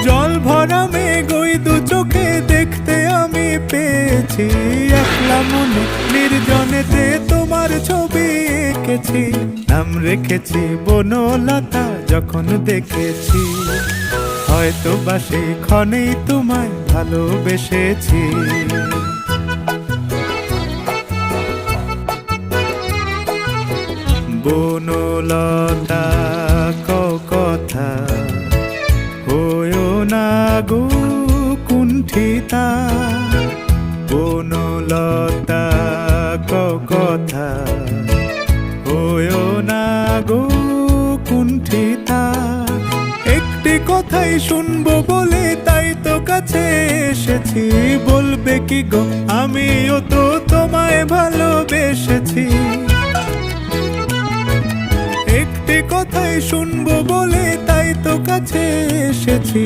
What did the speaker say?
জল ভরা মেঘ ওই দু চোখে দেখতে আমি পেয়েছি, একলা মনে নির্জনেতে তোমার ছবি এঁকেছি। নাম রেখেছি বনলতা যখন দেখেছি, হয়তো বা সেই ক্ষণেই তোমায় ভালোবেসেছি। বনলতা কথা হয়ো না গো কুণ্ঠিতা, বনলতা কথা হয়ো না গো কুণ্ঠিতা। একটি কথাই শুনবো বলে তাই তো কাছে এসেছি, বলবে কি গো আমিও তো তোমায় ভালোবেসেছি। একটি কথাই শুনবো বলে তাই তো কাছে এসেছি,